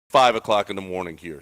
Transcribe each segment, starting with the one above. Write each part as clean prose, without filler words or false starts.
5 o'clock in the morning here.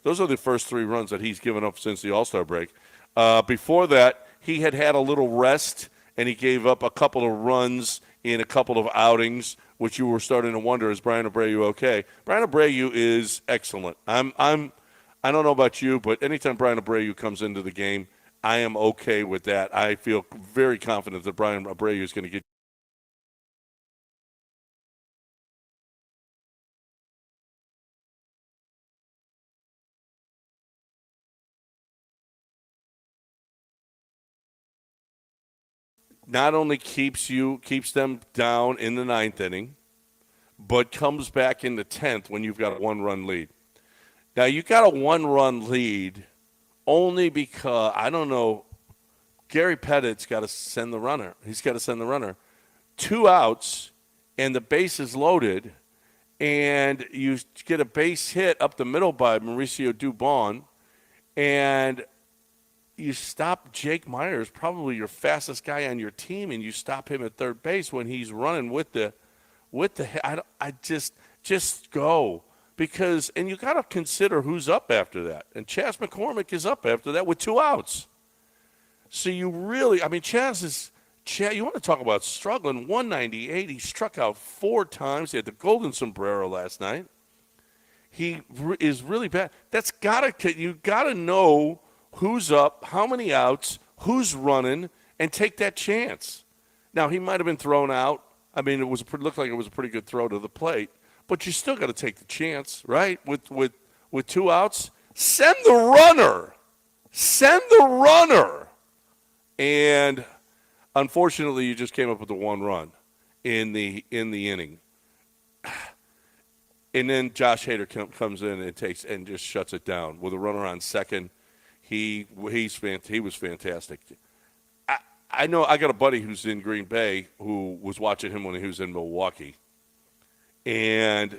Those are the first 3 runs that he's given up since the All-Star break. Before that, he had a little rest, and he gave up a couple of runs in a couple of outings, which you were starting to wonder, is Brian Abreu okay? Brian Abreu is excellent. I don't know about you, but anytime Brian Abreu comes into the game, I am okay with that. I feel very confident that Brian Abreu is going to get. Not only keeps them down in the 9th inning, but comes back in the 10th when you've got a 1-run lead. Now, you got a 1-run lead only because, I don't know, Gary Pettit's got to send the runner. He's got to send the runner. 2 outs, and the base is loaded, and you get a base hit up the middle by Mauricio Dubon, and you stop Jake Myers, probably your fastest guy on your team, and you stop him at third base when he's running with the I just go, because, and you got to consider who's up after that. And Chas McCormick is up after that with 2 outs. So you really, Chas, you want to talk about struggling, 198. He struck out 4 times. He had the golden sombrero last night. He is really bad. You got to know who's up, how many outs, who's running, and take that chance. Now, he might have been thrown out. It looked like it was a pretty good throw to the plate, but you still got to take the chance, right? With 2 outs, send the runner. Send the runner. And unfortunately, you just came up with the 1 run. in the inning. And then Josh Hader comes in and takes and just shuts it down with a runner on second. He was fantastic. I know I got a buddy who's in Green Bay who was watching him when he was in Milwaukee, and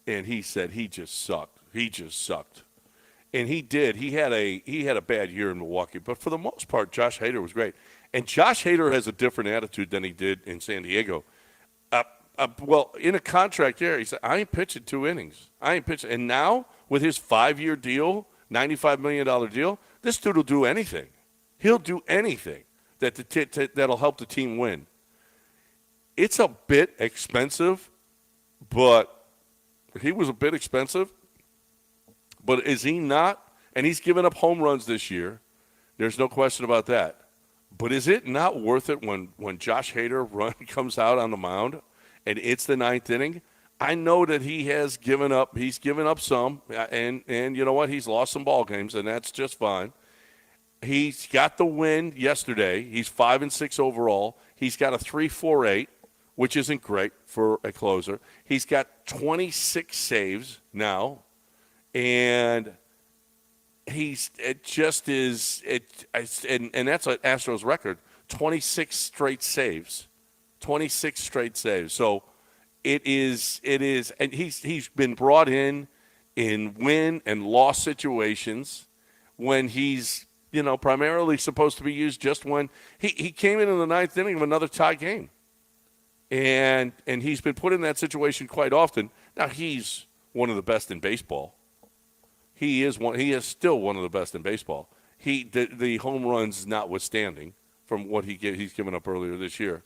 he said he just sucked. He just sucked, and he did. He had a bad year in Milwaukee, but for the most part, Josh Hader was great. And Josh Hader has a different attitude than he did in San Diego. Well, in a contract year, he said, I ain't pitching 2 innings. I ain't pitching. And now, with his 5-year deal, $95 million deal, this dude will do anything. He'll do anything that'll help the team win. It's a bit expensive, but he was a bit expensive. But is he not? And he's given up home runs this year. There's no question about that. But is it not worth it when Josh Hader comes out on the mound and it's the 9th inning? I know that he has given up. He's given up some, and you know what? He's lost some ball games, and that's just fine. He's got the win yesterday. He's 5-6 overall. He's got a 3.48, which isn't great for a closer. He's got 26 saves now, and and that's an Astros record. 26 straight saves. 26 straight saves. So it is, and he's been brought in win and loss situations when he's, primarily supposed to be used just when he came in the 9th inning of another tie game. And he's been put in that situation quite often. Now, he's one of the best in baseball. He is still one of the best in baseball. The home runs notwithstanding from what he's given up earlier this year.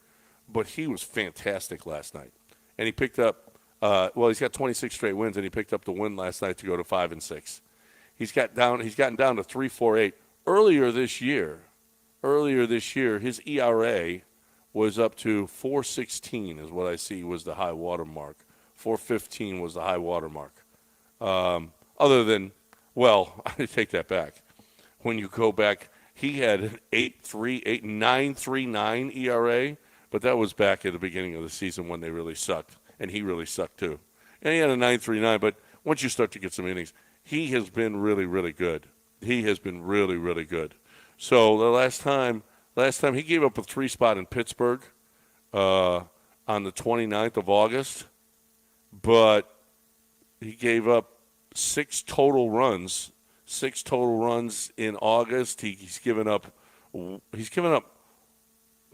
But he was fantastic last night. And he picked up, he's got 26 straight wins, and he picked up the win last night to go to 5-6. He's gotten down to 3.48. Earlier this year, his ERA was up to 4.16 is what I see was the high water mark. 4.15 was the high water mark. Other than, I take that back. When you go back, he had an 9.39 ERA, but that was back at the beginning of the season when they really sucked, and he really sucked too. And he had a 9.39, but once you start to get some innings, he has been really, really good. He has been really, really good. So the last time he gave up a 3 spot in Pittsburgh on the 29th of August, but he gave up 6 total runs in August. He's given up,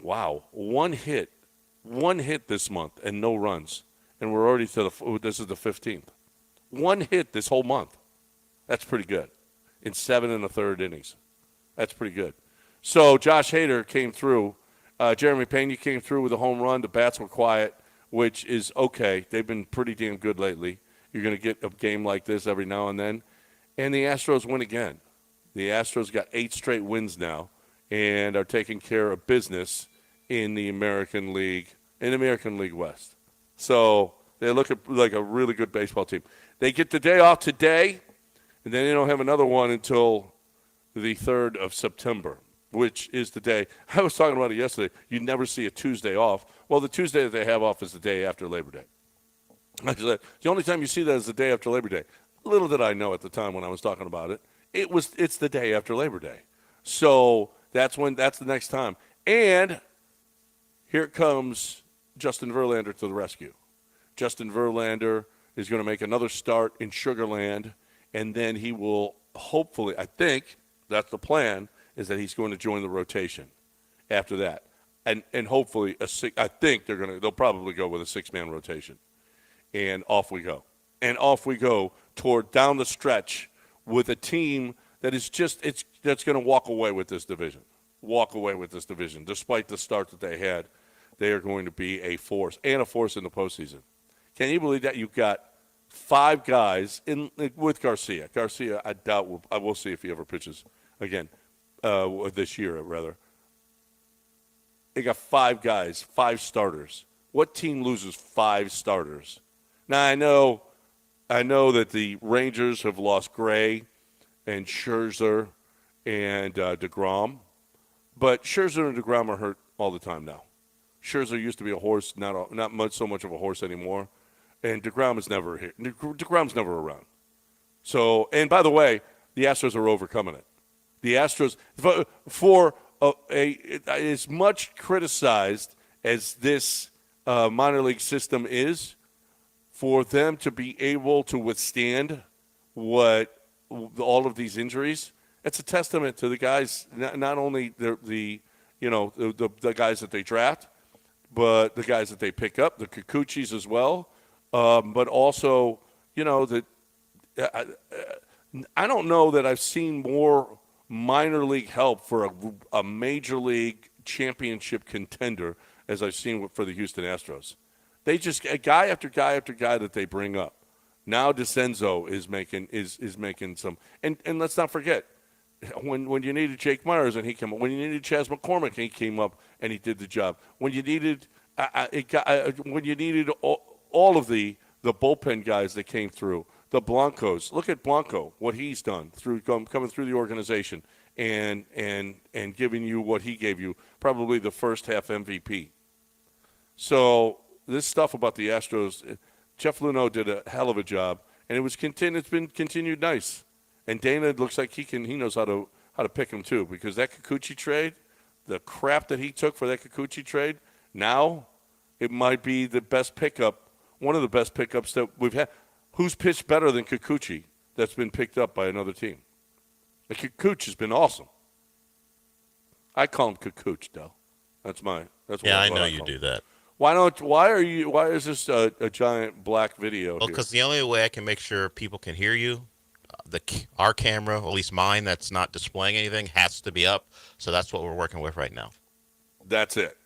one hit this month and no runs. And we're already this is the 15th. 1 hit this whole month. That's pretty good. In 7 1/3 innings. That's pretty good. So Josh Hader came through. Jeremy Pena came through with a home run. The bats were quiet, which is okay. They've been pretty damn good lately. You're going to get a game like this every now and then. And the Astros win again. The Astros got 8 straight wins now and are taking care of business in the American League West. So they look like a really good baseball team. They get the day off today, and then they don't have another one until the 3rd of September, which is the day. I was talking about it yesterday. You never see a Tuesday off. Well, the Tuesday that they have off is the day after Labor Day. The only time you see that is the day after Labor Day. Little did I know at the time when I was talking about it. It's the day after Labor Day. So that's the next time. And here comes Justin Verlander to the rescue. Justin Verlander is going to make another start in Sugar Land, and then he will hopefully, I think that's the plan, is that he's going to join the rotation after that. And hopefully I think they'll probably go with a 6-man rotation. And off we go. And off we go toward down the stretch with a team that is that's going to walk away with this division. Walk away with this division. Despite the start that they had, they are going to be a force in the postseason. Can you believe that? You've got 5 guys with Garcia. Garcia, I doubt I will see if he ever pitches again this year, rather. They got 5 guys, 5 starters. What team loses 5 starters? Now, I know that the Rangers have lost Gray and Scherzer and DeGrom, but Scherzer and DeGrom are hurt all the time now. Scherzer used to be a horse, not much so much of a horse anymore. And DeGrom is never here. DeGrom's never around. So, and by the way, the Astros are overcoming it. The Astros, for as much criticized as this minor league system is, for them to be able to withstand all of these injuries, it's a testament to the guys, not only the guys that they draft, but the guys that they pick up, the Kikuchis as well, but also, I don't know that I've seen more minor league help for a major league championship contender as I've seen for the Houston Astros. They just guy after guy after guy that they bring up. Now DeCenzo is making some, and let's not forget when you needed Jake Myers and he came up, when you needed Chas McCormick and he came up and he did the job. When you needed all of the bullpen guys that came through. The Blancos, look at Blanco, what he's done through coming through the organization and giving you what he gave you, probably the first half MVP. So this stuff about the Astros, Jeff Luhnow did a hell of a job, and it's been continued nice. And Dana looks like he knows how to pick him too, because that Kikuchi trade, the crap that he took for that Kikuchi trade, now it might be the best pickup, one of the best pickups that we've had. Who's pitched better than Kikuchi that's been picked up by another team? The Kikuchi has been awesome. I call him Kikuchi, though. That's yeah, I know you do that. Why is this a giant black video? Well, because the only way I can make sure people can hear you, our camera, at least mine, that's not displaying anything, has to be up. So that's what we're working with right now. That's it.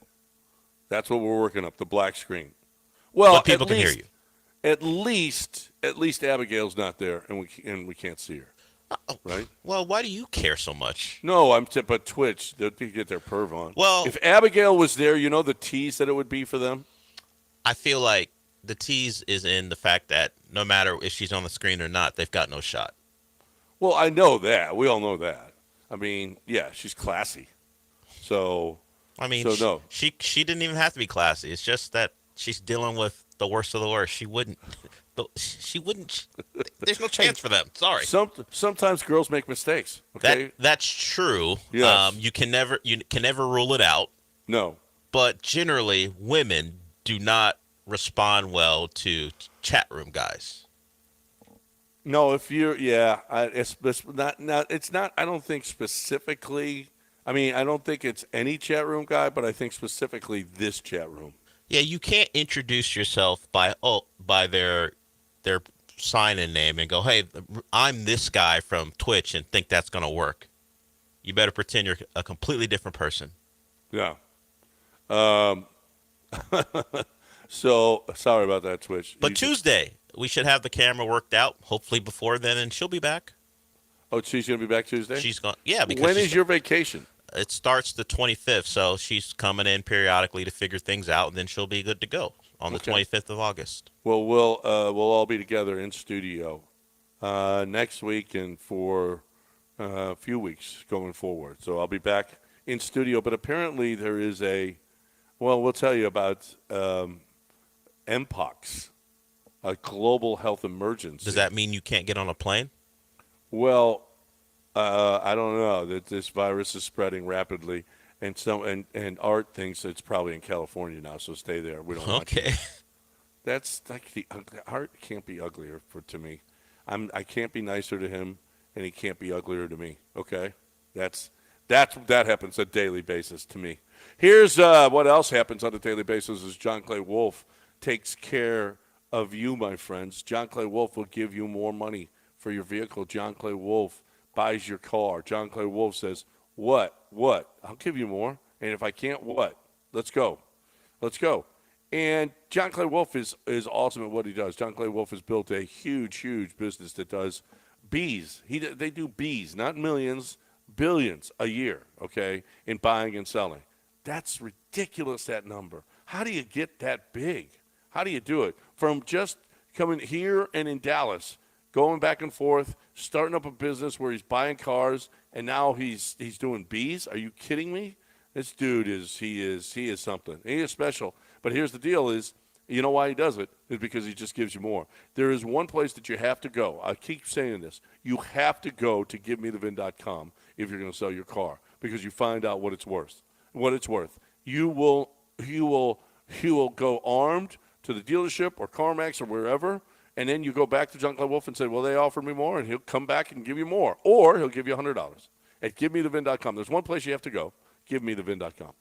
That's what we're working up, the black screen. Well, but people can hear you. At least Abigail's not there, and we can't see her. Right? Well, why do you care so much? No, but Twitch, they'll get their perv on. Well, if Abigail was there, the tease that it would be for them? I feel like the tease is in the fact that no matter if she's on the screen or not, they've got no shot. Well, I know that. We all know that. I mean, yeah, she's classy. So, no. She didn't even have to be classy. It's just that she's dealing with the worst of the worst. She wouldn't. There's no chance for them. Sorry. Sometimes girls make mistakes. Okay? That's true. Yes. You can never rule it out. No. But generally, women do not respond well to chat room guys. No, it's not. It's not. I don't think specifically. I mean, I don't think it's any chat room guy, but I think specifically this chat room. Yeah, you can't introduce yourself by their sign-in name and go, "Hey, I'm this guy from Twitch," and think that's going to work. You better pretend you're a completely different person. Yeah. So sorry about that, Twitch. But Tuesday, we should have the camera worked out. Hopefully before then, and she'll be back. Oh, she's going to be back Tuesday? She's gone. Yeah. Because when is your vacation? It starts the 25th, so she's coming in periodically to figure things out, and then she'll be good to go on the 25th of August. Well, we'll all be together in studio next week and for a few weeks going forward. So I'll be back in studio. But apparently there is we'll tell you about Mpox, a global health emergency. Does that mean you can't get on a plane? Well, I don't know. That this virus is spreading rapidly, and Art thinks it's probably in California now. So stay there. We don't want you. That's like the Art can't be uglier to me. I can't be nicer to him, and he can't be uglier to me. Okay, that happens on a daily basis to me. Here's what else happens on a daily basis: is John Clay Wolf takes care of you, my friends. John Clay Wolf will give you more money for your vehicle. John Clay Wolf buys your car. John Clay Wolf says, what? I'll give you more. And if I can't, what? Let's go. And John Clay Wolf is awesome at what he does. John Clay Wolf has built a huge business that does bees. They do bees, not millions, billions a year, okay, in buying and selling. That's ridiculous, that number. How do you get that big? How do you do it? From just coming here and in Dallas, going back and forth, starting up a business where he's buying cars, and now he's doing bees? Are you kidding me? This dude he is something. He is special. But here's the deal: is you know why he does it? Is because he just gives you more. There is one place that you have to go. I keep saying this: you have to go to GiveMeTheVin.com if you're going to sell your car because you find out what it's worth. What it's worth. You will go armed to the dealership or CarMax or wherever. And then you go back to John Claude Wolf and say, well, they offered me more, and he'll come back and give you more. Or he'll give you $100 at GiveMeTheVin.com. There's one place you have to go, GiveMeTheVin.com.